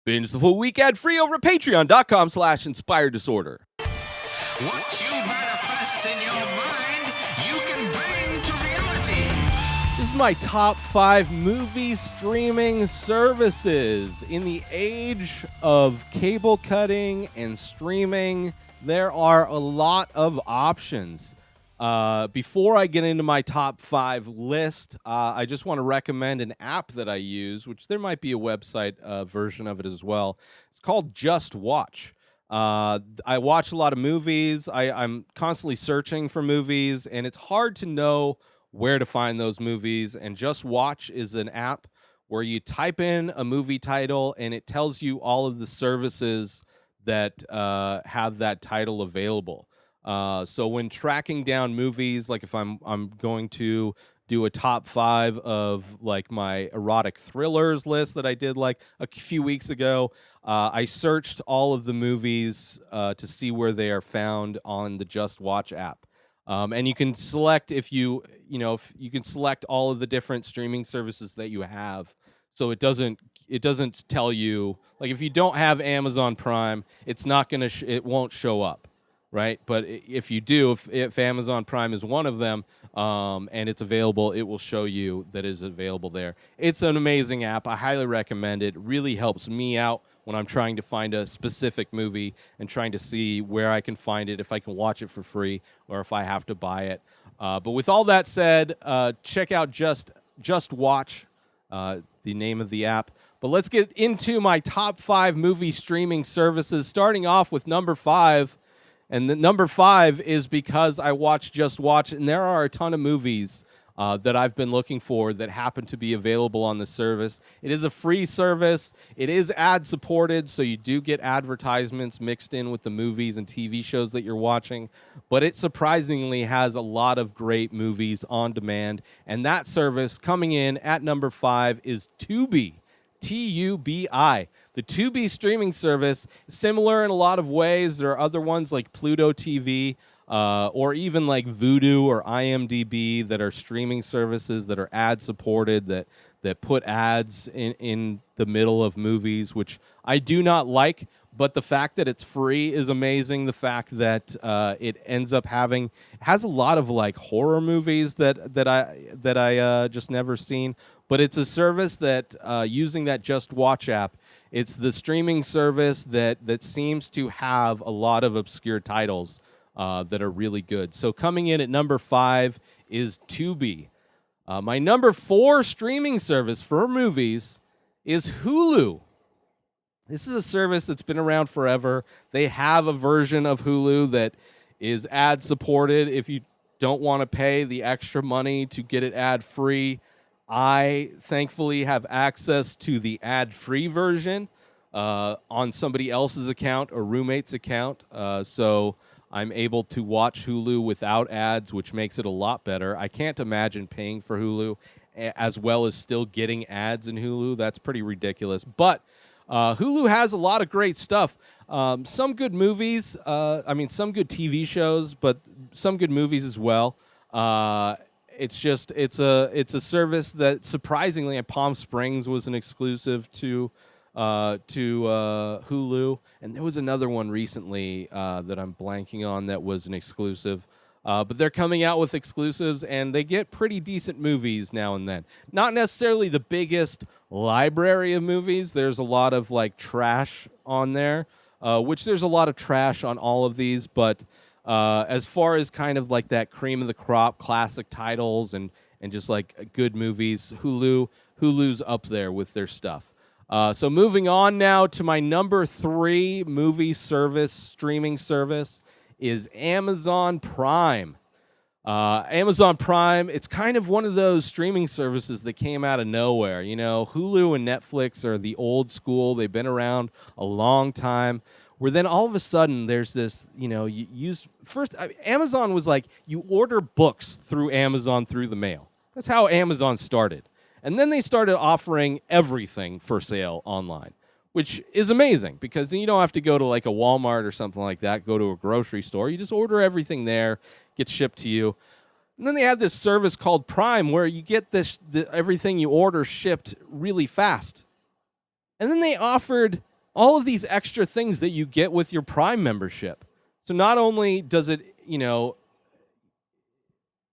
Binge the full week ad-free over at patreon.com/inspireddisorder. What you manifest in your mind, you can bring to reality. This is my top 5 movie streaming services. In the age of cable cutting and streaming, there are a lot of options. Before I get into my top 5 list, I just want to recommend an app that I use, which there might be a website version of it as well. It's called Just Watch. I watch a lot of movies. I'm constantly searching for movies, and it's hard to know where to find those movies. And Just Watch is an app where you type in a movie title, and it tells you all of the services that have that title available. So when tracking down movies, like if I'm going to do a top 5 of like my erotic thrillers list that I did like a few weeks ago, I searched all of the movies to see where they are found on the Just Watch app. And you can select if you can select all of the different streaming services that you have. So it doesn't tell you, like, if you don't have Amazon Prime, it's not going to it won't show up. Right, but if you do, if Amazon Prime is one of them, and it's available, it will show you that it's available there. It's an amazing app. I highly recommend it. It really helps me out when I'm trying to find a specific movie and trying to see where I can find it, if I can watch it for free, or if I have to buy it. But with all that said, check out Just Watch, the name of the app. But let's get into my top 5 movie streaming services, starting off with number 5. And the number 5 is because I watch Just Watch, and there are a ton of movies that I've been looking for that happen to be available on the service. It is a free service. It is ad-supported, so you do get advertisements mixed in with the movies and TV shows that you're watching. But it surprisingly has a lot of great movies on demand. And that service coming in at number 5 is Tubi. Tubi. The Tubi streaming service is similar in a lot of ways. There are other ones like Pluto TV or even like Vudu or IMDb that are streaming services that are ad-supported, that put ads in the middle of movies, which I do not like. But the fact that it's free is amazing. The fact that it ends up has a lot of like horror movies that I just never seen. But it's a service that using that Just Watch app, it's the streaming service that seems to have a lot of obscure titles that are really good. So coming in at number 5 is Tubi. My number 4 streaming service for movies is Hulu. This is a service that's been around forever. They have a version of Hulu that is ad-supported if you don't want to pay the extra money to get it ad-free. I thankfully have access to the ad-free version on somebody else's account or roommate's account, so I'm able to watch Hulu without ads, which makes it a lot better. I can't imagine paying for Hulu as well as still getting ads in Hulu. That's pretty ridiculous, but Hulu has a lot of great stuff. Some good movies, some good TV shows, but some good movies as well. It's a service that surprisingly at Palm Springs was an exclusive to Hulu, and there was another one recently that I'm blanking on that was an exclusive. But they're coming out with exclusives, and they get pretty decent movies now and then. Not necessarily the biggest library of movies. There's a lot of like trash on there, which there's a lot of trash on all of these, but as far as kind of like that cream of the crop classic titles and just like good movies, Hulu's up there with their stuff. So moving on now to my number 3 movie streaming service is Amazon Prime. Amazon Prime, it's kind of one of those streaming services that came out of nowhere. You know, Hulu and Netflix are the old school. They've been around a long time. Where then all of a sudden there's this, Amazon was like, you order books through Amazon through the mail. That's how Amazon started. And then they started offering everything for sale online, which is amazing because then you don't have to go to like a Walmart or something like that, go to a grocery store. You just order everything there, gets shipped to you. And then they had this service called Prime where you get everything you order shipped really fast. And then they offered all of these extra things that you get with your Prime membership. So not only does it,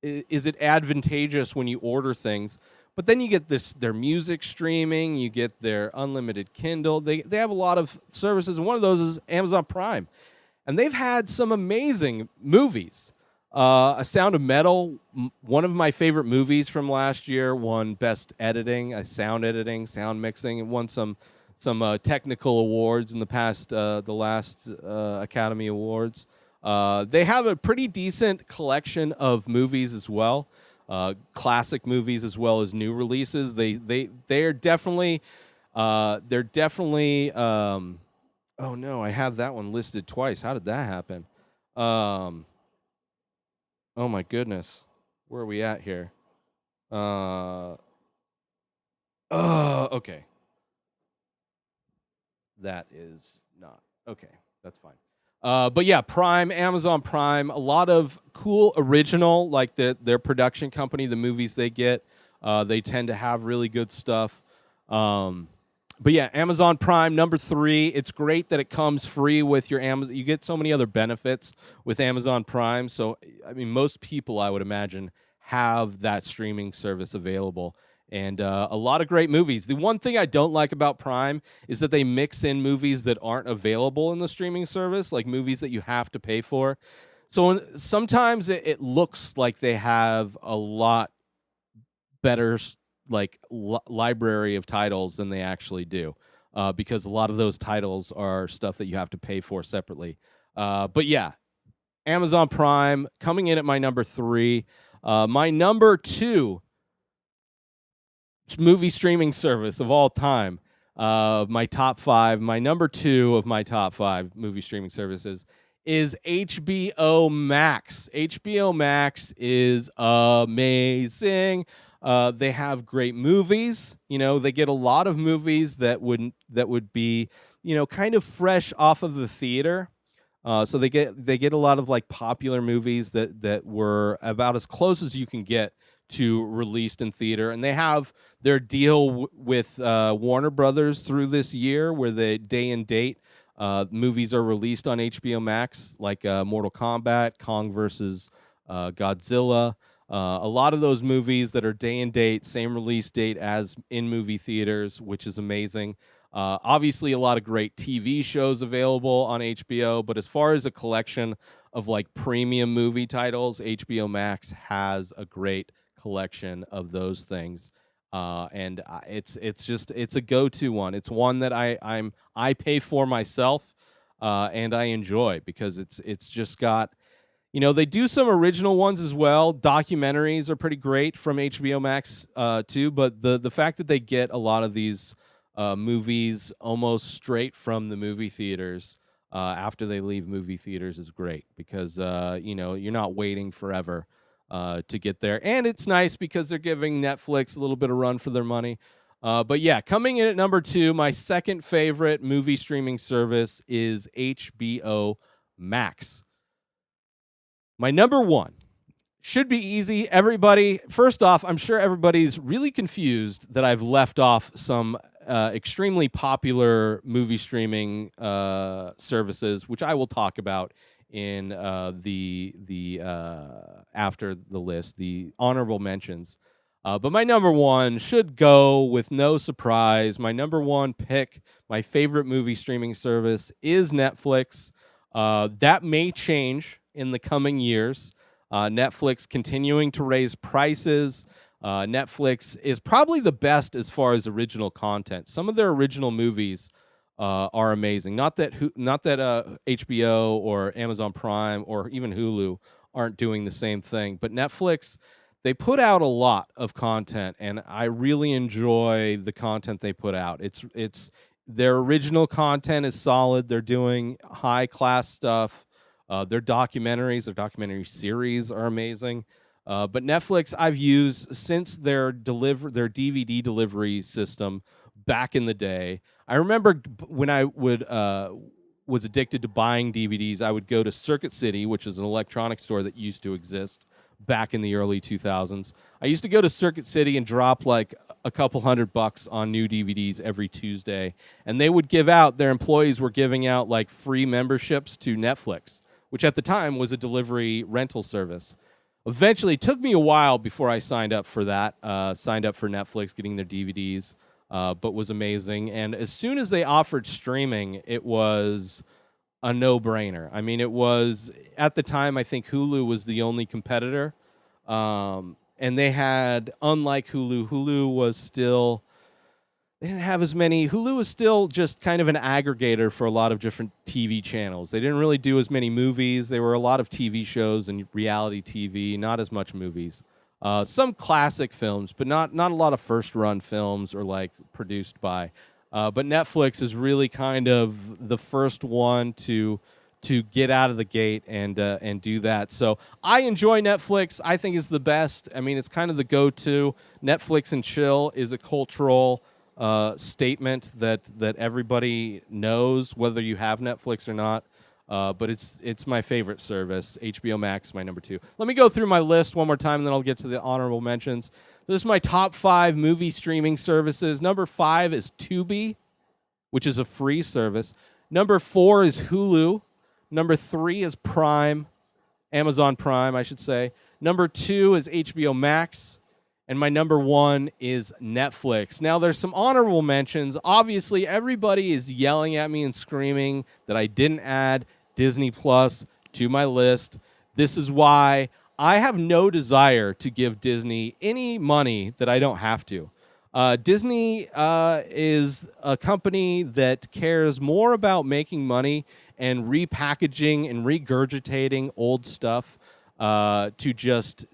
is it advantageous when you order things, but then you get their music streaming, you get their unlimited Kindle. They have a lot of services, and one of those is Amazon Prime. And they've had some amazing movies. A Sound of Metal, one of my favorite movies from last year, won Best Editing, sound editing, sound mixing. It won some technical awards in the last Academy Awards. They have a pretty decent collection of movies as well, classic movies as well as new releases. They're definitely. Oh no, I have that one listed twice. How did that happen? Oh my goodness, where are we at here? Oh, okay. That is not okay. That's fine. But yeah, Prime, Amazon Prime, a lot of cool original, like their production company, the movies they get, they tend to have really good stuff. But yeah, Amazon Prime, number 3. It's great that it comes free with your Amazon. You get so many other benefits with Amazon Prime. So, I mean, most people, I would imagine, have that streaming service available. And a lot of great movies. The one thing I don't like about Prime is that they mix in movies that aren't available in the streaming service, like movies that you have to pay for. So sometimes it looks like they have a lot better library of titles than they actually do, because a lot of those titles are stuff that you have to pay for separately. But yeah, Amazon Prime coming in at my number 3. My number 2 movie streaming service of all time, my top 5, my number 2 of my top 5 movie streaming services is HBO Max. HBO Max is amazing. They have great movies. They get a lot of movies that would be, kind of fresh off of the theater. So they get a lot of like popular movies that were about as close as you can get to released in theater, and they have their deal with Warner Brothers through this year, where the day and date movies are released on HBO Max, like Mortal Kombat, Kong versus Godzilla. A lot of those movies that are day and date, same release date as in movie theaters, which is amazing. Obviously, a lot of great TV shows available on HBO, but as far as a collection of like premium movie titles, HBO Max has a great collection of those things. And it's a go-to one. It's one that I pay for myself, and I enjoy, because it's just got, they do some original ones as well. Documentaries are pretty great from HBO Max too, but the fact that they get a lot of these movies almost straight from the movie theaters after they leave movie theaters is great, because you're not waiting forever to get there. And it's nice because they're giving Netflix a little bit of run for their money. But yeah, coming in at number 2, my second favorite movie streaming service is HBO Max. My number 1 should be easy. Everybody, first off, I'm sure everybody's really confused that I've left off some extremely popular movie streaming services, which I will talk about in the after the list, the honorable mentions. But my number 1 should go with no surprise. My number 1 pick, my favorite movie streaming service, is Netflix. That may change in the coming years. Netflix continuing to raise prices. Netflix is probably the best as far as original content. Some of their original movies are amazing. Not that HBO or Amazon Prime or even Hulu aren't doing the same thing, but Netflix, they put out a lot of content, and I really enjoy the content they put out. It's their original content is solid. They're doing high class stuff. Their documentary series are amazing. But Netflix I've used since their DVD delivery system back in the day. I remember when I was addicted to buying DVDs, I would go to Circuit City, which is an electronic store that used to exist back in the early 2000s. I used to go to Circuit City and drop like a couple $100 on new DVDs every Tuesday, and they would their employees were giving out like free memberships to Netflix, which at the time was a delivery rental service. Eventually, it took me a while before I signed up for that, signed up for Netflix, getting their DVDs, but was amazing. And as soon as they offered streaming, it was a no-brainer. I mean, it was, at the time, I think Hulu was the only competitor. And they had, unlike Hulu was still, they didn't have as many. Hulu was still just kind of an aggregator for a lot of different TV channels. They didn't really do as many movies. There were a lot of TV shows and reality TV, not as much movies. Some classic films, but not a lot of first-run films or like produced by. But Netflix is really kind of the first one to get out of the gate and do that. So I enjoy Netflix. I think it's the best. I mean, it's kind of the go-to. Netflix and chill is a cultural statement that everybody knows, whether you have Netflix or not. But it's my favorite service. HBO Max, my number 2. Let me go through my list one more time, and then I'll get to the honorable mentions. This is my top 5 movie streaming services. Number 5 is Tubi, which is a free service. Number 4 is Hulu. Number 3 is Prime, Amazon Prime, I should say. Number 2 is HBO Max. And my number 1 is Netflix. Now, there's some honorable mentions. Obviously, everybody is yelling at me and screaming that I didn't add Disney Plus to my list. This is why I have no desire to give Disney any money that I don't have to. Disney is a company that cares more about making money and repackaging and regurgitating old stuff to just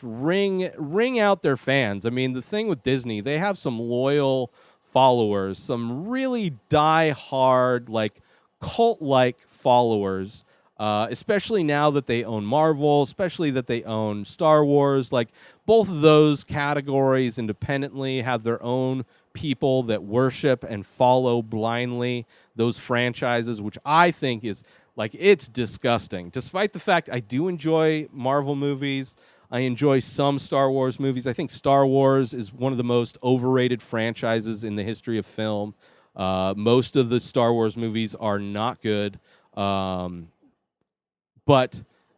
ring out their fans. I mean, the thing with Disney, they have some loyal followers, some really die-hard, like cult-like followers, especially now that they own Marvel, especially that they own Star Wars. Like, both of those categories independently have their own people that worship and follow blindly those franchises, which I think is, like, it's disgusting. Despite the fact I do enjoy Marvel movies, I enjoy some Star Wars movies. I think Star Wars is one of the most overrated franchises in the history of film. Most of the Star Wars movies are not good. But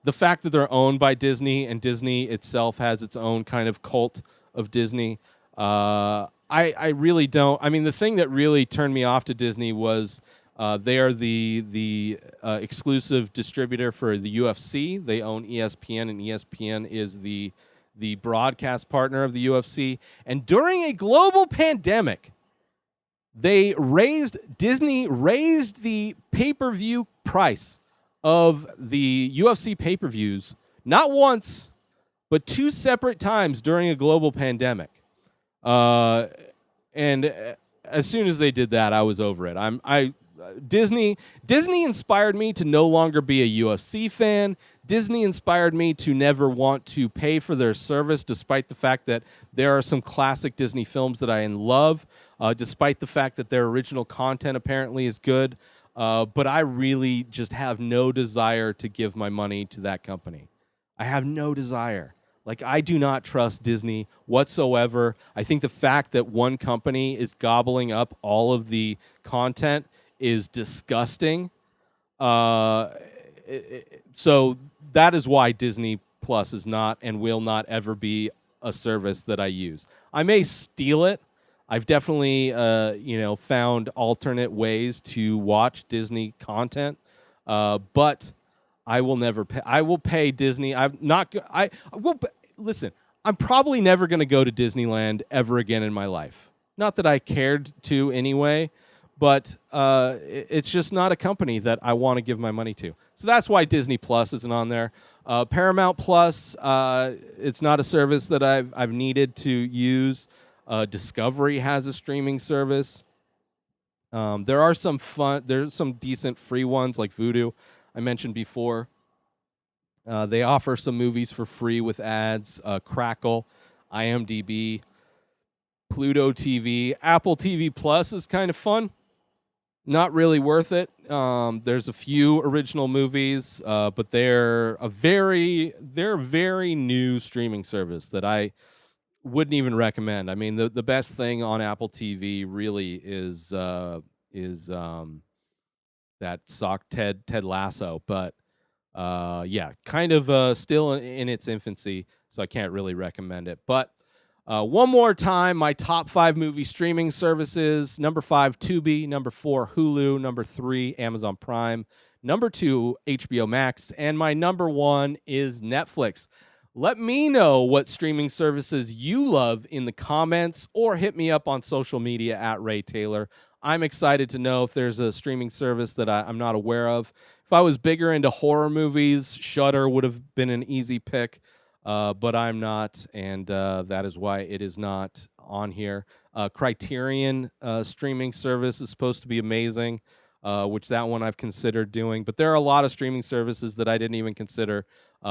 the fact that they're owned by Disney and Disney itself has its own kind of cult of Disney, I really don't. I mean, the thing that really turned me off to Disney was they are the exclusive distributor for the UFC. They own ESPN, and ESPN is the broadcast partner of the UFC. And during a global pandemic, Disney raised the pay-per-view price of the UFC pay-per-views not once, but 2 separate times during a global pandemic. And as soon as they did that, I was over it. Disney inspired me to no longer be a UFC fan. Disney inspired me to never want to pay for their service, despite the fact that there are some classic Disney films that I love, despite the fact that their original content apparently is good. But I really just have no desire to give my money to that company. I have no desire. Like, I do not trust Disney whatsoever. I think the fact that one company is gobbling up all of the content is disgusting. So that is why Disney Plus is not and will not ever be a service that I use. I may steal it. I've definitely, found alternate ways to watch Disney content, but I will never pay. I will pay Disney. Listen, I'm probably never going to go to Disneyland ever again in my life. Not that I cared to anyway, but it's just not a company that I want to give my money to. So that's why Disney Plus isn't on there. Paramount Plus, it's not a service that I've needed to use. Discovery has a streaming service. There's some decent free ones like Vudu I mentioned before. They offer some movies for free with ads. Crackle, IMDb, Pluto TV, Apple TV Plus is kind of fun. Not really worth it. There's a few original movies, but they're a very new streaming service that I wouldn't even recommend. I mean, the best thing on Apple TV really is that sock Ted Lasso, but yeah, kind of still in its infancy, so I can't really recommend it. But one more time, my top 5 movie streaming services: number 5, Tubi; number 4, Hulu; number 3, Amazon Prime; number 2, HBO Max; and my number 1 is Netflix. Let me know what streaming services you love in the comments, or hit me up on social media at Ray Taylor. I'm excited to know if there's a streaming service that I'm not aware of. If I was bigger into horror movies, Shudder would have been an easy pick, but I'm not, and that is why it is not on here. Criterion streaming service is supposed to be amazing, which that one I've considered doing, but there are a lot of streaming services that I didn't even consider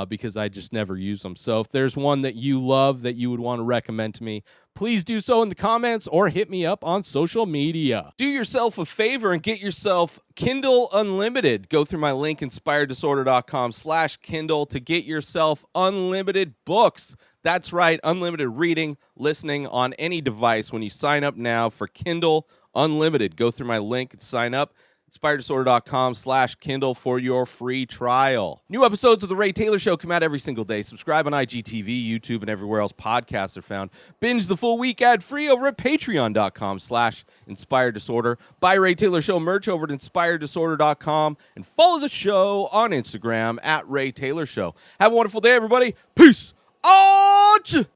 because I just never use them. So if there's one that you love that you would want to recommend to me, please do so in the comments or hit me up on social media. Do yourself a favor and get yourself Kindle Unlimited. Go through my link, inspireddisorder.com/Kindle, to get yourself unlimited books. That's right, unlimited reading, listening on any device when you sign up now for Kindle Unlimited. Go through my link and sign up. inspireddisorder.com/Kindle for your free trial. New episodes of The Ray Taylor Show come out every single day. Subscribe on IGTV, YouTube, and everywhere else podcasts are found. Binge the full week ad-free over at patreon.com/inspireddisorder. Buy Ray Taylor Show merch over at inspireddisorder.com, and follow the show on Instagram at Ray Taylor Show. Have a wonderful day, everybody. Peace out!